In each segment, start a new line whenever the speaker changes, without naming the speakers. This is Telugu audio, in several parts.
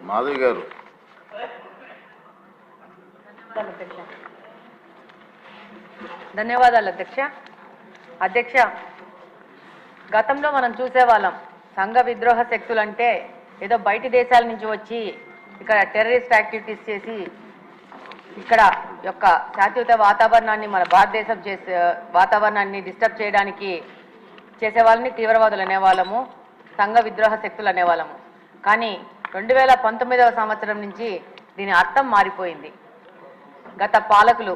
మాధవి గారు.
ధన్యవాదాలు అధ్యక్ష. అధ్యక్ష, గతంలో మనం చూసేవాళ్ళం సంఘ విద్రోహ శక్తులు అంటే ఏదో బయటి దేశాల నుంచి వచ్చి ఇక్కడ టెర్రరిస్ట్ యాక్టివిటీస్ చేసి ఇక్కడ యొక్క శాంతియుత వాతావరణాన్ని మన భారతదేశం వాతావరణాన్ని డిస్టర్బ్ చేయడానికి చేసే వాళ్ళని తీవ్రవాదులు అనేవాళ్ళము, సంఘ విద్రోహ శక్తులు అనేవాళ్ళము. కానీ 2019వ సంవత్సరం నుంచి దీని అర్థం మారిపోయింది. గత పాలకులు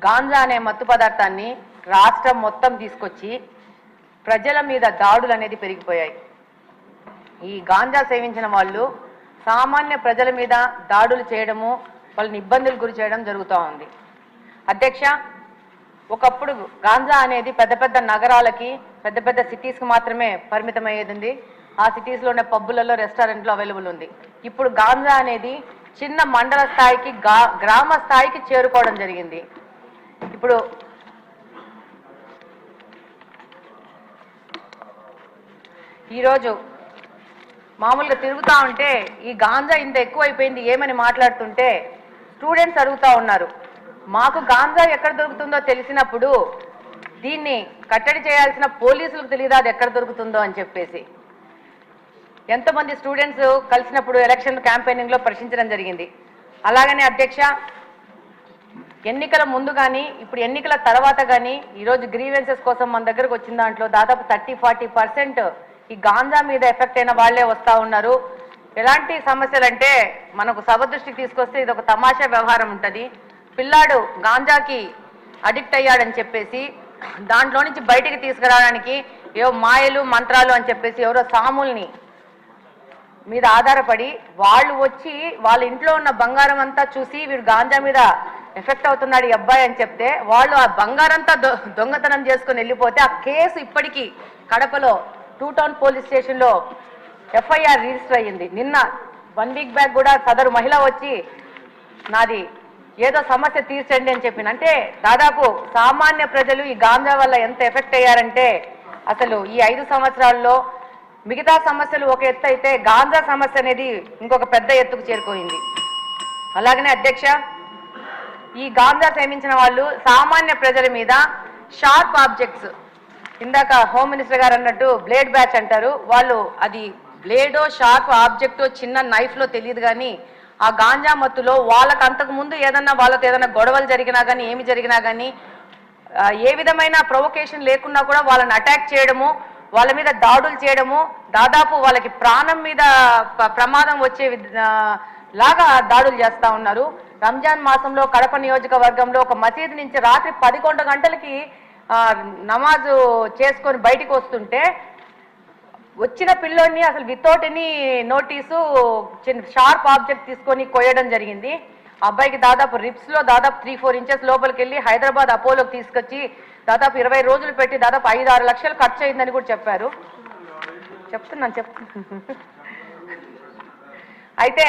గాంజా అనే మత్తు పదార్థాన్ని రాష్ట్రం మొత్తం తీసుకొచ్చి ప్రజల మీద దాడులు అనేది పెరిగిపోయాయి. ఈ గాంజా సేవించిన వాళ్ళు సామాన్య ప్రజల మీద దాడులు చేయడము, వాళ్ళని ఇబ్బందులు గురి చేయడం జరుగుతూ ఉంది. అధ్యక్ష, ఒకప్పుడు గాంజా అనేది పెద్ద పెద్ద నగరాలకి, పెద్ద పెద్ద సిటీస్కి మాత్రమే పరిమితమయ్యేది ఉంది. ఆ సిటీస్లోనే పబ్బులలో, రెస్టారెంట్లో అవైలబుల్ ఉంది. ఇప్పుడు గాంజా అనేది చిన్న మండల స్థాయికి, గ్రామ స్థాయికి చేరుకోవడం జరిగింది. ఇప్పుడు ఈరోజు మామూలుగా తిరుగుతూ ఉంటే ఈ గాంజా ఇంత ఎక్కువైపోయింది ఏమని మాట్లాడుతుంటే స్టూడెంట్స్ అడుగుతూ ఉన్నారు, మాకు గాంజా ఎక్కడ దొరుకుతుందో తెలిసినప్పుడు దీన్ని కట్టడి చేయాల్సిన పోలీసులకు తెలియదు అది ఎక్కడ దొరుకుతుందో అని చెప్పేసి. ఎంతోమంది స్టూడెంట్స్ కలిసినప్పుడు ఎలక్షన్ క్యాంపెయినింగ్లో ప్రశ్నించడం జరిగింది. అలాగనే అధ్యక్ష, ఎన్నికల ముందు కానీ ఇప్పుడు ఎన్నికల తర్వాత కానీ ఈరోజు గ్రీవెన్సెస్ కోసం మన దగ్గరకు వచ్చిన దాంట్లో దాదాపు 30-40% ఈ గాంజా మీద ఎఫెక్ట్ అయిన వాళ్లే వస్తూ ఉన్నారు. ఎలాంటి సమస్యలు అంటే మనకు సభ దృష్టికి తీసుకొస్తే ఇది ఒక తమాషా వ్యవహారం ఉంటుంది. పిల్లాడు గాంజాకి అడిక్ట్ అయ్యాడని చెప్పేసి దాంట్లో నుంచి బయటికి తీసుకురావడానికి ఏవో మాయలు మంత్రాలు అని చెప్పేసి ఎవరో సాముల్ని మీద ఆధారపడి వాళ్ళు వచ్చి వాళ్ళ ఇంట్లో ఉన్న బంగారం అంతా చూసి వీడు గాంజా మీద ఎఫెక్ట్ అవుతున్నాడు ఈ అబ్బాయి అని చెప్తే వాళ్ళు ఆ బంగారంతా దొంగతనం చేసుకుని వెళ్ళిపోతే ఆ కేసు ఇప్పటికీ కడపలో 2 టౌన్ పోలీస్ స్టేషన్లో FIR రిజిస్టర్ అయ్యింది. నిన్న 1 వీక్ బ్యాక్ కూడా సదరు మహిళ వచ్చి నాది ఏదో సమస్య తీర్చండి అని చెప్పింది. అంటే దాదాపు సామాన్య ప్రజలు ఈ గాంజా వల్ల ఎంత ఎఫెక్ట్ అయ్యారంటే అసలు ఈ 5 సంవత్సరాల్లో మిగతా సమస్యలు ఒక ఎత్తు అయితే గాంజా సమస్య అనేది ఇంకొక పెద్ద ఎత్తుకు చేరుకోయింది. అలాగనే అధ్యక్ష, ఈ గాంజా సేవించిన వాళ్ళు సామాన్య ప్రజల మీద షార్ప్ ఆబ్జెక్ట్స్, ఇందాక హోమ్ మినిస్టర్ గారు అన్నట్టు బ్లేడ్ బ్యాచ్ అంటారు, వాళ్ళు అది బ్లేడో షార్ప్ ఆబ్జెక్టో చిన్న నైఫ్లో తెలియదు కానీ ఆ గాంజా మత్తులో వాళ్ళకు అంతకు ముందు వాళ్ళతో ఏదైనా గొడవలు జరిగినా కానీ ఏమి జరిగినా కానీ ఏ విధమైన ప్రొవొకేషన్ లేకున్నా కూడా వాళ్ళని అటాక్ చేయడము, వాళ్ళ మీద దాడులు చేయడము, దాదాపు వాళ్ళకి ప్రాణం మీద ప్రమాదం వచ్చే లాగా దాడులు చేస్తూ ఉన్నారు. రంజాన్ మాసంలో కడప నియోజకవర్గంలో ఒక మసీదు నుంచి రాత్రి 11 గంటలకి నమాజు చేసుకొని బయటికి వస్తుంటే వచ్చిన పిల్లోడిని అసలు without any notice sharp object తీసుకొని కొయ్యడం జరిగింది. అబ్బాయికి దాదాపు రిప్స్లో దాదాపు 3-4 ఇంచెస్ లోపలికి వెళ్ళి హైదరాబాద్ అపోలోకి తీసుకొచ్చి దాదాపు 20 రోజులు పెట్టి దాదాపు 5-6 లక్షలు ఖర్చు అయిందని కూడా చెప్పారు. చెప్తున్నాను. అయితే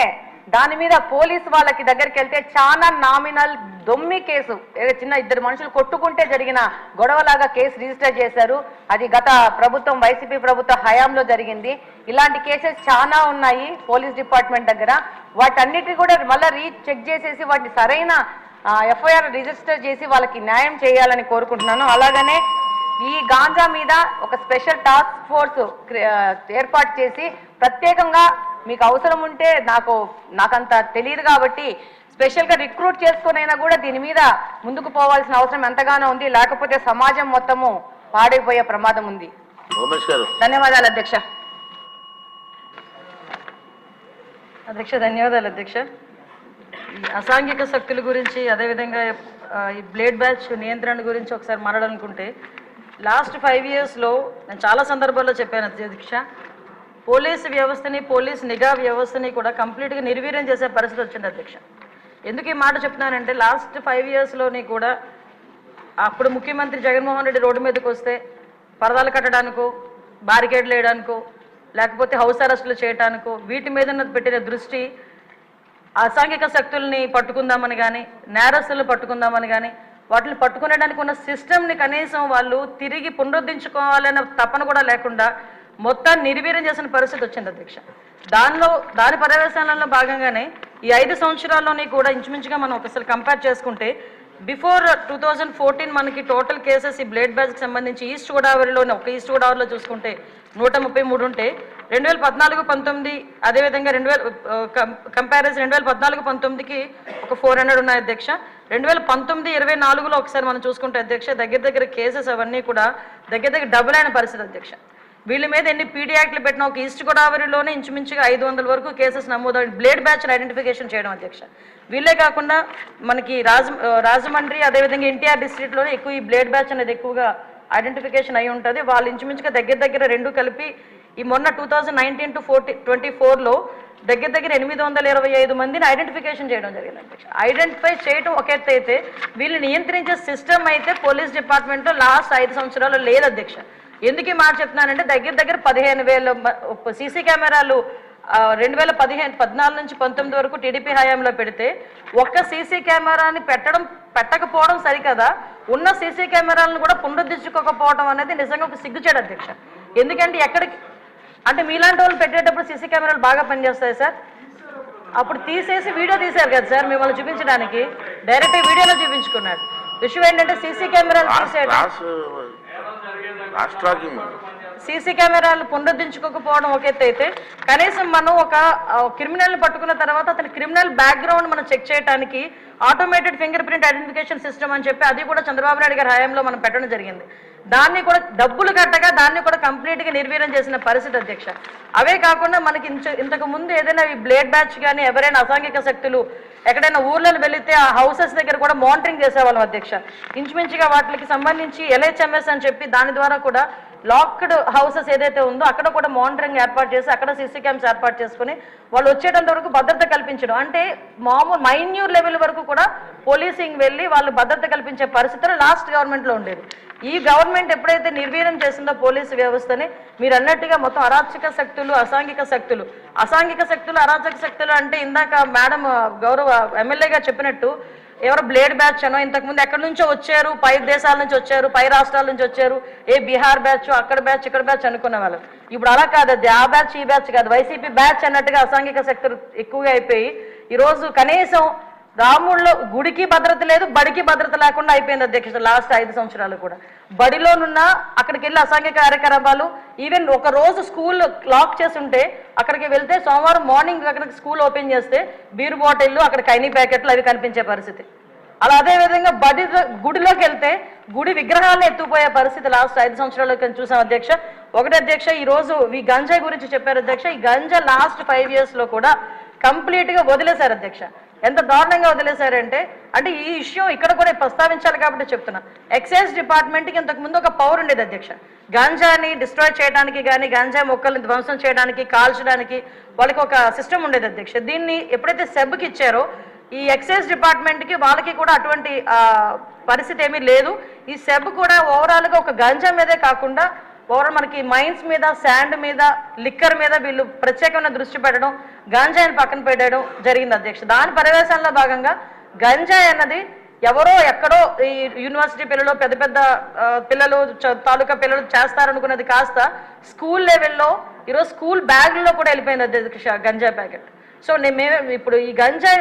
దాని మీద పోలీసు వాళ్ళకి దగ్గరికి వెళ్తే చాలా నామినల్ దొమ్మి కేసు, చిన్న 2 మనుషులు కొట్టుకుంటే జరిగిన గొడవలాగా కేసు రిజిస్టర్ చేశారు. అది గత ప్రభుత్వం వైసీపీ ప్రభుత్వ హయాంలో జరిగింది. ఇలాంటి కేసెస్ చాలా ఉన్నాయి పోలీస్ డిపార్ట్మెంట్ దగ్గర. వాటన్నిటిని కూడా మళ్ళీ చెక్ చేసేసి వాటిని సరైన FIR రిజిస్టర్ చేసి వాళ్ళకి న్యాయం చేయాలని కోరుకుంటున్నాను. అలాగనే ఈ గాంజా మీద ఒక స్పెషల్ టాస్క్ ఫోర్స్ ఏర్పాటు చేసి ప్రత్యేకంగా మీకు అవసరం ఉంటే నాకంత తెలియదు కాబట్టి స్పెషల్గా రిక్రూట్ చేసుకునైనా కూడా దీని మీద ముందుకు పోవాల్సిన అవసరం ఎంతగానో ఉంది. లేకపోతే సమాజం మొత్తము పాడైపోయే ప్రమాదం ఉంది. ధన్యవాదాలు అధ్యక్ష.
ధన్యవాదాలు అధ్యక్ష. అసాంఘిక శక్తుల గురించి అదేవిధంగా ఈ బ్లేడ్ బ్యాచ్ నియంత్రణ గురించి ఒకసారి మాట్లాడాలనుకుంటే లాస్ట్ 5 ఇయర్స్లో నేను చాలా సందర్భాల్లో చెప్పాను అధ్యక్ష, పోలీసు వ్యవస్థని, పోలీస్ నిఘా వ్యవస్థని కూడా కంప్లీట్గా నిర్వీర్యం చేసే పరిస్థితి వచ్చింది అధ్యక్ష. ఎందుకు ఈ మాట చెప్తున్నానంటే లాస్ట్ 5 ఇయర్స్లోని కూడా అప్పుడు ముఖ్యమంత్రి జగన్మోహన్ రెడ్డి రోడ్డు మీదకి వస్తే పరదాలు కట్టడానికో, బారికేడ్లు వేయడానికో, లేకపోతే హౌస్ అరెస్టులు చేయడానికో వీటి మీద పెట్టిన దృష్టి అసాంఘిక శక్తుల్ని పట్టుకుందామని కానీ, నేరస్తులను పట్టుకుందామని కానీ, వాటిని పట్టుకునేడానికి ఉన్న సిస్టమ్ని కనీసం వాళ్ళు తిరిగి పునరుద్ధరించుకోవాలన్న తపన కూడా లేకుండా మొత్తాన్ని నిర్వీర్యం చేసిన పరిస్థితి వచ్చింది అధ్యక్ష. దాని పర్యవేక్షణలో భాగంగానే ఈ 5 సంవత్సరాల్లోని కూడా ఇంచుమించుగా మనం ఒకసారి కంపేర్ చేసుకుంటే బిఫోర్ 2014 మనకి టోటల్ కేసెస్ ఈ బ్లేడ్ బ్యాచ్కి సంబంధించి ఈస్ట్ గోదావరిలోనే ఒక ఈస్ట్ గోదావరిలో చూసుకుంటే 133 ఉంటే 2014-19 అదేవిధంగా 2000 కంపారిజన్ 2014-19కి ఒక 400 ఉన్నాయి అధ్యక్ష. 2019-24లో ఒకసారి మనం చూసుకుంటే అధ్యక్ష దగ్గర కేసెస్ అవన్నీ కూడా దగ్గర డబుల్ అయిన పరిస్థితి అధ్యక్ష. వీళ్ళ మీద ఎన్ని పీడీ యాక్ట్లు పెట్టినా ఒక ఈస్ట్ గోదావరిలోనే ఇంచుమించుగా 500 వరకు కేసెస్ నమోదు బ్లేడ్ బ్యాచ్ని ఐడెంటిఫికేషన్ చేయడం అధ్యక్ష. వీళ్ళే కాకుండా మనకి రాజమండ్రి అదేవిధంగా ఎన్టీఆర్ డిస్ట్రిక్ట్లోనే ఎక్కువ ఈ బ్లేడ్ బ్యాచ్ అనేది ఎక్కువగా ఐడెంటిఫికేషన్ అయి ఉంటుంది. వాళ్ళు ఇంచుమించుగా దగ్గర రెండు కలిపి ఈ మొన్న 2019-24లో దగ్గర 825 మందిని ఐడెంటిఫికేషన్ చేయడం జరిగింది అధ్యక్ష. ఐడెంటిఫై చేయడం ఒక ఎత్తు అయితే వీళ్ళు నియంత్రించే సిస్టమ్ అయితే పోలీస్ డిపార్ట్మెంట్లో లాస్ట్ 5 సంవత్సరాలు లేదు అధ్యక్ష. ఎందుకు ఈ మాట చెప్తున్నానంటే దగ్గర 15,000 సీసీ కెమెరాలు 2014-19 వరకు టీడీపీ హయాంలో పెడితే ఒక్క సీసీ కెమెరాని పెట్టకపోవడం సరికదా, ఉన్న సీసీ కెమెరాలను కూడా పునరుద్ధరించుకోకపోవడం అనేది నిజంగా ఒక సిగ్గుచేడు అధ్యక్ష. ఎందుకంటే ఎక్కడికి అంటే మీలాంటి వాళ్ళు పెట్టేటప్పుడు సీసీ కెమెరాలు బాగా పనిచేస్తాయి సార్. అప్పుడు తీసేసి వీడియో తీశారు కదా సార్ మిమ్మల్ని చూపించడానికి, డైరెక్ట్ వీడియోలో చూపించుకున్నారు. విషయం ఏంటంటే సీసీ కెమెరాలు తీసేయడం, సీసీ కెమెరాలు పునరుద్ధరించుకోకపోవడం ఒక ఎత్తు అయితే కనీసం మనం ఒక క్రిమినల్ని పట్టుకున్న తర్వాత అతని క్రిమినల్ బ్యాక్గ్రౌండ్ మనం చెక్ చేయడానికి automated finger print identification system అని చెప్పి అది కూడా చంద్రబాబు నాయుడు గారి హయాంలో మనం పెట్టడం జరిగింది. దాన్ని కూడా డబ్బులు కట్టగా దాన్ని కూడా కంప్లీట్గా నిర్వీర్యం చేసిన పరిస్థితి అధ్యక్ష. అవే కాకుండా మనకి ఇంతకు ముందు ఏదైనా ఈ బ్లేడ్ బ్యాచ్ కానీ ఎవరైనా అసాంఘిక శక్తులు ఎక్కడైనా ఊర్లను వెళితే ఆ హౌసెస్ దగ్గర కూడా మానిటరింగ్ చేసేవాళ్ళం అధ్యక్ష. ఇంచుమించుగా వాటికి సంబంధించి LHMS అని చెప్పి దాని ద్వారా కూడా లాక్డ్ హౌసెస్ ఏదైతే ఉందో అక్కడ కూడా మానిటరింగ్ ఏర్పాటు చేసి అక్కడ సీసీ క్యామ్స్ ఏర్పాటు చేసుకుని వాళ్ళు వచ్చేటంత వరకు భద్రత కల్పించడం, అంటే మామూలు మైన్యూర్ లెవెల్ వరకు కూడా పోలీసింగ్ వెళ్ళి వాళ్ళు భద్రత కల్పించే పరిస్థితులు లాస్ట్ గవర్నమెంట్లో ఉండేది. ఈ గవర్నమెంట్ ఎప్పుడైతే నిర్వీర్యం చేసిందో పోలీసు వ్యవస్థని మీరు అన్నట్టుగా మొత్తం అరాచక శక్తులు అసాంఘిక శక్తులు అరాచక శక్తులు అంటే ఇందాక మేడం గౌరవ ఎమ్మెల్యే గారు చెప్పినట్టు ఎవరో బ్లేడ్ బ్యాచ్ అనో ఇంతకుముందు ఎక్కడి నుంచో వచ్చారు, పై దేశాల నుంచి వచ్చారు, పై రాష్ట్రాల నుంచి వచ్చారు, బీహార్ బ్యాచ్ అక్కడ బ్యాచ్ ఇక్కడ బ్యాచ్ అనుకునే వాళ్ళు. ఇప్పుడు అలా కాదు, అది ఆ బ్యాచ్ ఈ బ్యాచ్ కాదు, వైసీపీ బ్యాచ్ అన్నట్టుగా అసాంఘిక శక్తులు ఎక్కువగా అయిపోయి ఈరోజు కనీసం రాముల్లో గుడికి భద్రత లేదు, బడికి భద్రత లేకుండా అయిపోయింది అధ్యక్ష. లాస్ట్ 5 సంవత్సరాలు కూడా బడిలోనున్న అక్కడికి వెళ్ళి అసాంఘిక కార్యకలాపాలు, ఈవెన్ ఒక రోజు స్కూల్ లాక్ చేసి ఉంటే అక్కడికి వెళ్తే సోమవారం మార్నింగ్ అక్కడికి స్కూల్ ఓపెన్ చేస్తే బీరు బాటిళ్ళు అక్కడ కైనీ ప్యాకెట్లు అవి కనిపించే పరిస్థితి. అలా అదేవిధంగా గుడిలోకి వెళ్తే గుడి విగ్రహాలను ఎత్తుకుపోయే పరిస్థితి లాస్ట్ 5 సంవత్సరాలు చూసాం అధ్యక్ష. ఒకటి అధ్యక్ష, ఈరోజు ఈ గంజాయి గురించి చెప్పారు అధ్యక్ష. ఈ గంజా లాస్ట్ 5 yearsలో కూడా కంప్లీట్గా వదిలేశారు అధ్యక్ష. ఎంత దారుణంగా వదిలేశారంటే అంటే ఈ ఇష్యూ ఇక్కడ కూడా ప్రస్తావించాలి కాబట్టి చెప్తున్నా. ఎక్సైజ్ డిపార్ట్మెంట్కి ఇంతకుముందు ఒక పవర్ ఉండేది అధ్యక్ష, గాంజాని డిస్ట్రాయ్ చేయడానికి కానీ గాంజా మొక్కల్ని ధ్వంసం చేయడానికి కాల్చడానికి వాళ్ళకి ఒక సిస్టమ్ ఉండేది అధ్యక్ష. దీన్ని ఎప్పుడైతే సెబ్కి ఇచ్చారో ఈ ఎక్సైజ్ డిపార్ట్మెంట్కి వాళ్ళకి కూడా అటువంటి పరిస్థితి ఏమీ లేదు. ఈ సెబ్ కూడా ఓవరాల్గా ఒక గంజా మీదే కాకుండా ఓవరాల్ మనకి మైన్స్ మీద, శాండ్ మీద, లిక్కర్ మీద వీళ్ళు ప్రత్యేకమైన దృష్టి పెట్టడం, గంజాయిని పక్కన పెట్టడం జరిగింది అధ్యక్ష. దాని పర్యవేక్షణలో భాగంగా గంజాయి అన్నది ఎవరో ఎక్కడో ఈ యూనివర్సిటీ పిల్లలు పెద్ద పెద్ద పిల్లలు తాలూకా పిల్లలు చేస్తారనుకున్నది కాస్త స్కూల్ లెవెల్లో ఈరోజు స్కూల్ బ్యాగ్లో కూడా వెళ్ళిపోయింది అధ్యక్ష గంజాయి ప్యాకెట్. సో మేము ఇప్పుడు ఈ గంజాయి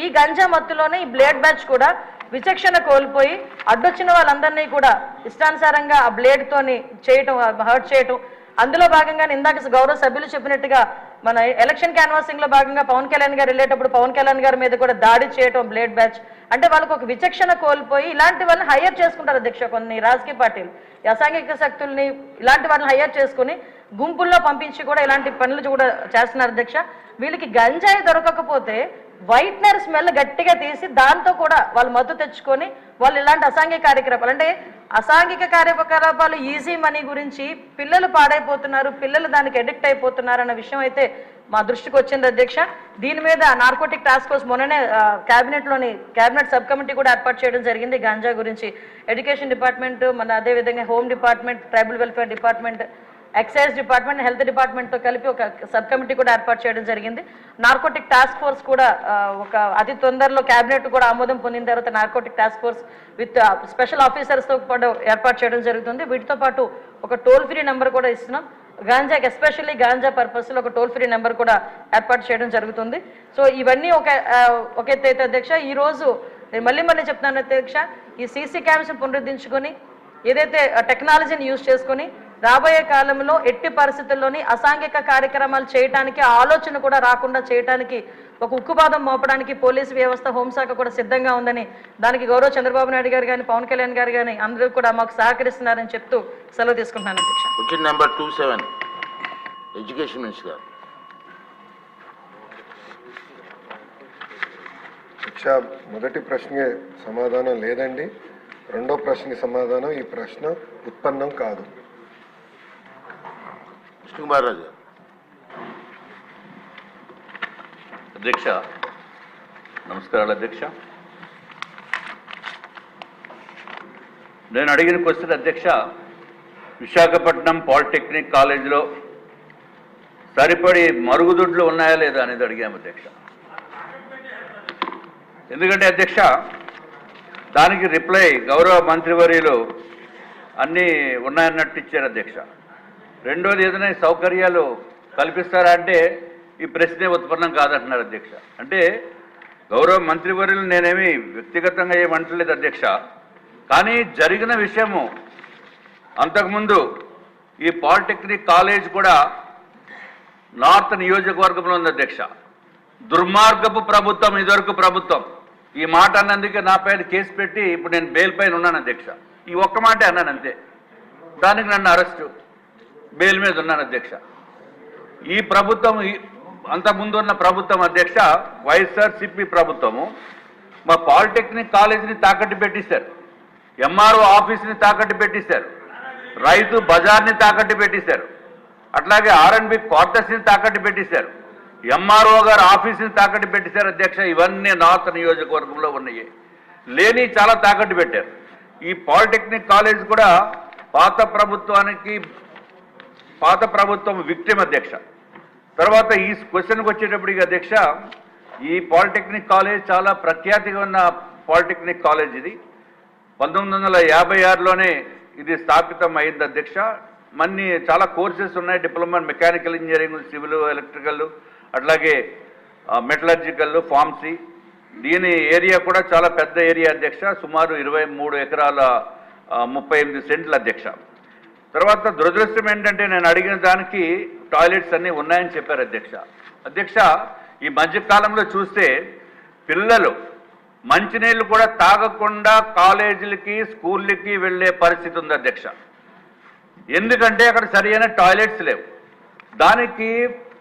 ఈ గంజా మత్తులోనే ఈ బ్లేడ్ బ్యాచ్ కూడా విచక్షణ కోల్పోయి అడ్డొచ్చిన వాళ్ళందరినీ కూడా ఇష్టానుసారంగా ఆ బ్లేడ్తోని చేయటం, హర్ట్ చేయటం. అందులో భాగంగా ఇందాక గౌరవ సభ్యులు చెప్పినట్టుగా మన ఎలక్షన్ క్యాన్వాసింగ్లో భాగంగా పవన్ కళ్యాణ్ గారు వెళ్ళేటప్పుడు పవన్ కళ్యాణ్ గారి మీద కూడా దాడి చేయటం బ్లేడ్ బ్యాచ్. అంటే వాళ్ళకు ఒక విచక్షణ కోల్పోయి ఇలాంటి వాళ్ళని హైయర్ చేసుకుంటారు అధ్యక్ష. కొన్ని రాజకీయ పార్టీలు అసాంఘిక శక్తుల్ని ఇలాంటి వాళ్ళని హైయర్ చేసుకుని గుంపుల్లో పంపించి కూడా ఇలాంటి పనులు కూడా చేస్తున్నారు అధ్యక్ష. వీళ్ళకి గంజాయి దొరకకపోతే వైట్నర్ స్మెల్ గట్టిగా తీసి దాంతో కూడా వాళ్ళు మత్తు తెచ్చుకొని వాళ్ళు ఇలాంటి అసాంఘిక కార్యకలాపాలు, అంటే అసాంఘిక కార్యకలాపాలు ఈజీ మనీ గురించి పిల్లలు పాడైపోతున్నారు, పిల్లలు దానికి అడిక్ట్ అయిపోతున్నారు అన్న విషయం అయితే మా దృష్టికి వచ్చింది అధ్యక్ష. దీని మీద నార్కోటిక్ టాస్క్ ఫోర్స్ మొన్ననే క్యాబినెట్ సబ్ కమిటీ కూడా ఏర్పాటు చేయడం జరిగింది. గాంజా గురించి ఎడ్యుకేషన్ డిపార్ట్మెంట్, మన అదేవిధంగా home department, tribal welfare department, excise department, health డిపార్ట్మెంట్తో కలిపి ఒక సబ్ కమిటీ కూడా ఏర్పాటు చేయడం జరిగింది. నార్కోటిక్ టాస్క్ ఫోర్స్ కూడా ఒక అతి తొందరలో క్యాబినెట్ కూడా ఆమోదం పొందిన తర్వాత narcotic task force with special ఆఫీసర్స్తో పాటు ఏర్పాటు చేయడం జరుగుతుంది. వీటితో పాటు ఒక టోల్ ఫ్రీ నెంబర్ కూడా ఇస్తున్నాం. గాంజాకి ఎస్పెషల్లీ గాంజా పర్పస్లో ఒక టోల్ ఫ్రీ నెంబర్ కూడా ఏర్పాటు చేయడం జరుగుతుంది. సో ఇవన్నీ ఒక ఎత్తు అయితే అధ్యక్ష, ఈరోజు నేను మళ్ళీ చెప్తున్నాను అధ్యక్ష, ఈ సీసీ క్యామ్స్ని పునరుద్ధరించుకొని ఏదైతే టెక్నాలజీని యూజ్ చేసుకొని రాబోయే కాలంలో ఎట్టి పరిస్థితుల్లోని అసాంఘిక కార్యక్రమాలు చేయడానికి ఆలోచన కూడా రాకుండా చేయడానికి ఒక ఉక్కుపాదం మోపడానికి పోలీసు వ్యవస్థ, హోంశాఖ కూడా సిద్ధంగా ఉందని, దానికి గౌరవ చంద్రబాబు నాయుడు గారు కానీ పవన్ కళ్యాణ్ గారు కానీ అందరూ కూడా మాకు సహకరిస్తున్నారని చెప్తూ సెలవు తీసుకుంటున్నాను అధ్యక్ష.
క్వశ్చన్ నెంబర్ 27 ఎడ్యుకేషన్ మినిస్టర్ గారు.
శిక్ష మొదటి ప్రశ్నకి సమాధానం లేదండి. రెండో ప్రశ్నకి సమాధానం ఈ ప్రశ్న ఉత్పన్నం కాదు.
కృష్ణకుమార్ రాజు గారు.
అధ్యక్ష నమస్కారాలు అధ్యక్ష. నేను అడిగిన క్వశ్చన్ అధ్యక్ష, విశాఖపట్నం పాలిటెక్నిక్ కాలేజీలో సరిపడి మరుగుదొడ్లు ఉన్నాయా లేదా అనేది అడిగాము అధ్యక్ష. ఎందుకంటే అధ్యక్ష దానికి రిప్లై గౌరవ మంత్రివర్యులు అన్నీ ఉన్నాయన్నట్టు ఇచ్చారు అధ్యక్ష. రెండోది ఏదైనా సౌకర్యాలు కల్పిస్తారా అంటే ఈ ప్రశ్నే ఉత్పన్నం కాదంటున్నారు అధ్యక్ష. అంటే గౌరవ మంత్రివర్యులు నేనేమి వ్యక్తిగతంగా ఏమంటలేదు అధ్యక్ష, కానీ జరిగిన విషయము అంతకుముందు ఈ పాలిటెక్నిక్ కాలేజ్ కూడా నార్త్ నియోజకవర్గంలో ఉంది అధ్యక్ష. దుర్మార్గపు ప్రభుత్వం ఇదివరకు ప్రభుత్వం. ఈ మాట అన్నందుకే నా పైన కేసు పెట్టి ఇప్పుడు నేను బెయిల్ పైన ఉన్నాను అధ్యక్ష. ఈ ఒక్క మాటే అన్నాను అంతే, దానికి నన్ను అరెస్టు, బెయిల్ మీద ఉన్నాను అధ్యక్ష. ఈ ప్రభుత్వం అంతకుముందు ఉన్న ప్రభుత్వం అధ్యక్ష వైఎస్ఆర్సీపీ ప్రభుత్వము మా పాలిటెక్నిక్ కాలేజీని తాకట్టు పెట్టిస్తారు, ఎంఆర్ఓ ఆఫీస్ని తాకట్టు పెట్టిస్తారు, రైతు బజార్ని తాకట్టు పెట్టిస్తారు, అట్లాగే ఆర్ఎండ్బి క్వార్టర్స్ని తాకట్టు పెట్టిస్తారు, ఎంఆర్ఓ గారు ఆఫీస్ని తాకట్టు పెట్టిస్తారు అధ్యక్ష. ఇవన్నీ నార్త్ నియోజకవర్గంలో ఉన్నాయి. లేని చాలా తాకట్టు పెట్టారు. ఈ పాలిటెక్నిక్ కాలేజ్ కూడా పాత ప్రభుత్వం విక్టిమ్ అధ్యక్ష. తర్వాత ఈ క్వశ్చన్కి వచ్చేటప్పటికి అధ్యక్ష, ఈ పాలిటెక్నిక్ కాలేజ్ చాలా ప్రఖ్యాతిగా ఉన్న పాలిటెక్నిక్ కాలేజ్. ఇది 1956లోనే ఇది స్థాపితం అయింది అధ్యక్ష. చాలా కోర్సెస్ ఉన్నాయి, diploma mechanical engineering, civil, electrical, అట్లాగే మెటలర్జికల్, ఫార్మసీ. దీని ఏరియా కూడా చాలా పెద్ద ఏరియా అధ్యక్ష, సుమారు 23 ఎకరాల 38 సెంట్లు అధ్యక్ష. తర్వాత దురదృష్టం ఏంటంటే నేను అడిగిన దానికి టాయిలెట్స్ అన్నీ ఉన్నాయని చెప్పారు అధ్యక్ష. ఈ మధ్యకాలంలో చూస్తే పిల్లలు మంచినీళ్ళు కూడా తాగకుండా కాలేజీలకి, స్కూళ్ళకి వెళ్ళే పరిస్థితి ఉంది అధ్యక్ష. ఎందుకంటే అక్కడ సరైన టాయిలెట్స్ లేవు. దానికి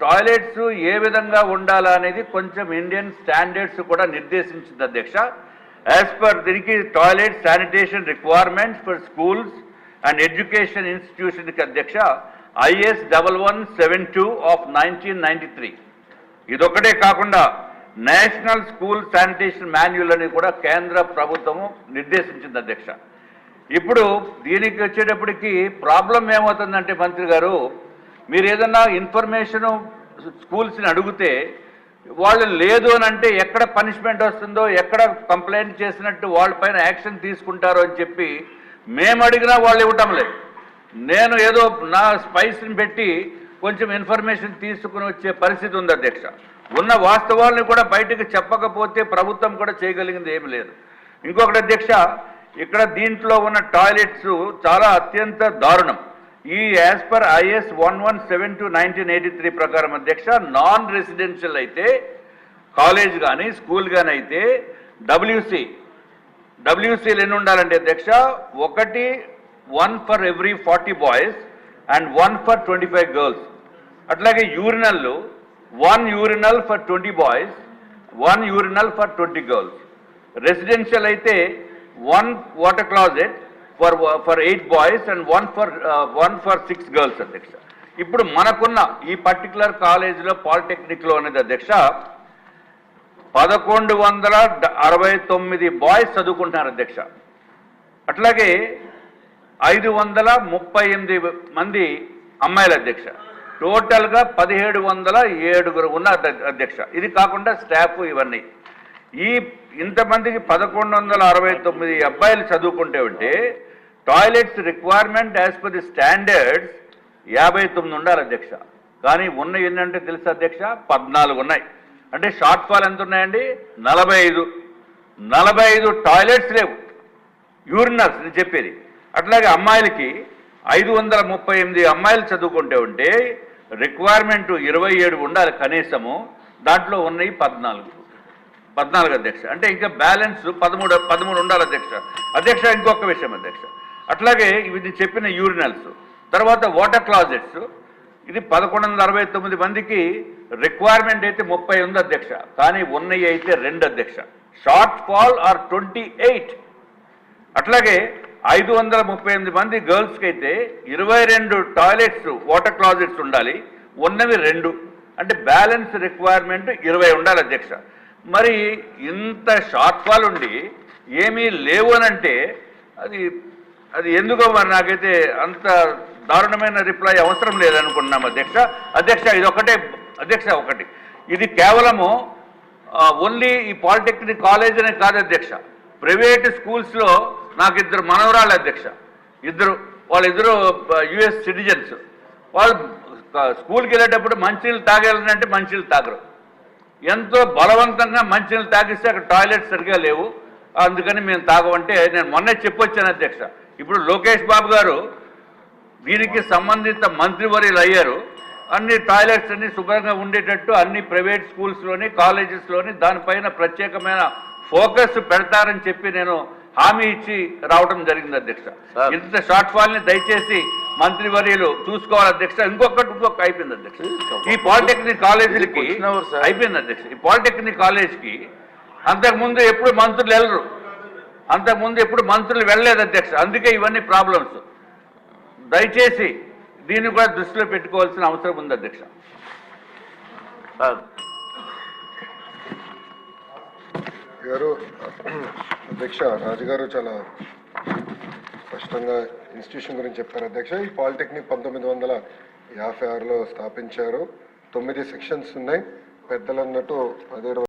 టాయిలెట్స్ ఏ విధంగా ఉండాలా అనేది కొంచెం ఇండియన్ స్టాండర్డ్స్ కూడా నిర్దేశించింది అధ్యక్ష. యాజ్ పర్ దీనికి toilet sanitation requirements for schools and education ఇన్స్టిట్యూషన్కి అధ్యక్ష IS 1172 ఆఫ్ 1993. ఇదొక్కటే కాకుండా నేషనల్ స్కూల్ శానిటేషన్ మాన్యువల్ అని కూడా కేంద్ర ప్రభుత్వము నిర్దేశించింది అధ్యక్ష. ఇప్పుడు దీనికి వచ్చేటప్పటికి ప్రాబ్లం ఏమవుతుందంటే మంత్రి గారు, మీరు ఏదన్నా ఇన్ఫర్మేషను స్కూల్స్ని అడిగితే వాళ్ళు లేదు అని అంటే ఎక్కడ పనిష్మెంట్ వస్తుందో, ఎక్కడ కంప్లైంట్ చేసినట్టు వాళ్ళపైన యాక్షన్ తీసుకుంటారో అని చెప్పి మేము అడిగినా వాళ్ళు ఇవ్వటం లేదు. నేను ఏదో నా స్పైస్ని పెట్టి కొంచెం ఇన్ఫర్మేషన్ తీసుకుని వచ్చే పరిస్థితి ఉంది అధ్యక్ష. ఉన్న వాస్తవాలను కూడా బయటకు చెప్పకపోతే ప్రభుత్వం కూడా చేయగలిగింది ఏమి లేదు. ఇంకొకటి అధ్యక్ష, ఇక్కడ దీంట్లో ఉన్న టాయిలెట్స్ చాలా అత్యంత దారుణం. ఈ యాజ్ పర్ IS 1172 1983 ప్రకారం అధ్యక్ష, నాన్ రెసిడెన్షియల్ అయితే కాలేజ్ కానీ స్కూల్ కానీ అయితే WCలు ఎన్ని ఉండాలంటే అధ్యక్ష, 1 for every 40 boys and 1 for 25 girls. అట్లాగే యూరినల్లు 1 urinal for 20 boys, 1 urinal for 20 girls. Residential అయితే 1 water closet for 8 boys and 1 for 6 girls అధ్యక్ష. ఇప్పుడు మనకున్న ఈ పర్టికులర్ కాలేజీలో పాలిటెక్నిక్లో అనేది అధ్యక్ష 1169 బాయ్స్ చదువుకుంటున్నారు అధ్యక్ష. అట్లాగే 538 మంది అమ్మాయిలు అధ్యక్ష. టోటల్గా 1707 ఉన్నారు అధ్యక్ష. ఇది కాకుండా స్టాఫ్ ఇవన్నీ. ఇంతమందికి 1169 అబ్బాయిలు చదువుకుంటే ఉంటే toilets requirement as per the standards 59 ఉండాలి అధ్యక్ష. కానీ ఉన్నాయి ఎన్నంటే తెలుసు అధ్యక్ష, 14 ఉన్నాయి. అంటే షార్ట్ ఫాల్ ఎంత ఉన్నాయండి? 45 టాయిలెట్స్ లేవు, యూరినల్స్ నేను చెప్పేది. అట్లాగే అమ్మాయిలకి 538 అమ్మాయిలు చదువుకుంటే ఉంటే రిక్వైర్మెంట్ 27 ఉండాలి కనీసము, దాంట్లో ఉన్నాయి 14 అధ్యక్ష. అంటే ఇంకా బ్యాలెన్స్ 13 ఉండాలి అధ్యక్ష. అధ్యక్ష ఇంకొక విషయం అధ్యక్ష, అట్లాగే ఇది చెప్పిన యూరినల్స్, తర్వాత వాటర్ క్లాజెట్స్, ఇది 1169 మందికి రిక్వైర్మెంట్ అయితే 30 ఉంది అధ్యక్ష, కానీ ఉన్నాయి అయితే 2 అధ్యక్ష. Shortfall or 28. అట్లాగే 538 మంది గర్ల్స్కి అయితే 22 టాయిలెట్స్ వాటర్ క్లాజెట్స్ ఉండాలి, ఉన్నవి 2. అంటే బ్యాలెన్స్ రిక్వైర్మెంట్ 20 ఉండాలి అధ్యక్ష. మరి ఇంత షార్ట్ ఫాల్ ఉండి ఏమీ లేవు అనంటే అది ఎందుకో మరి నాకైతే అంత దారుణమైన రిప్లై అవసరం లేదనుకున్నాం అధ్యక్ష. అధ్యక్ష ఇది ఒకటే అధ్యక్ష, ఒకటి ఇది కేవలము ఓన్లీ ఈ పాలిటెక్నిక్ కాలేజ్ అనే కాదు అధ్యక్ష. ప్రైవేట్ స్కూల్స్లో నాకు 2 మనవరాళ్ళు అధ్యక్ష, వాళ్ళిద్దరు యుఎస్ సిటిజన్స్. వాళ్ళు స్కూల్కి వెళ్ళేటప్పుడు మంచినీళ్ళు తాగాలంటే మంచినీళ్ళు తాగరు, ఎంతో బలవంతంగా మంచినీళ్ళు తాగిస్తే అక్కడ టాయిలెట్స్ సరిగా లేవు, అందుకని మేము తాగమంటే నేను మొన్నే చెప్పొచ్చాను అధ్యక్ష. ఇప్పుడు లోకేష్ బాబు గారు దీనికి సంబంధిత మంత్రివర్యులు అయ్యారు, అన్ని టాయిలెట్స్ అన్ని శుభ్రంగా ఉండేటట్టు అన్ని ప్రైవేట్ స్కూల్స్లోని కాలేజెస్లోని దానిపైన ప్రత్యేకమైన ఫోకస్ పెడతారని చెప్పి నేను హామీ ఇచ్చి రావడం జరిగింది అధ్యక్ష. ఇంత షార్ట్ ఫాల్ ని దయచేసి మంత్రివర్యులు చూసుకోవాలి అధ్యక్ష. ఇంకొక అయిపోయింది అధ్యక్ష, ఈ పాలిటెక్నిక్ కాలేజీలకి అయిపోయింది అధ్యక్ష. ఈ పాలిటెక్నిక్ కాలేజ్కి అంతకుముందు ఎప్పుడు మంత్రులు వెళ్ళరు, అంతకుముందు ఎప్పుడు మంత్రులు వెళ్ళలేదు అధ్యక్ష. అందుకే ఇవన్నీ ప్రాబ్లమ్స్. దయచేసి దీన్ని కూడా దృష్టిలో పెట్టుకోవాల్సిన అవసరం ఉంది అధ్యక్ష.
గారు అధ్యక్ష, రాజుగారు చాలా స్పష్టంగా ఇన్స్టిట్యూషన్ గురించి చెప్పారు అధ్యక్ష. ఈ పాలిటెక్నిక్ 1956లో స్థాపించారు. 9 సెక్షన్స్ ఉన్నాయి. పెద్దలు అన్నట్టు 17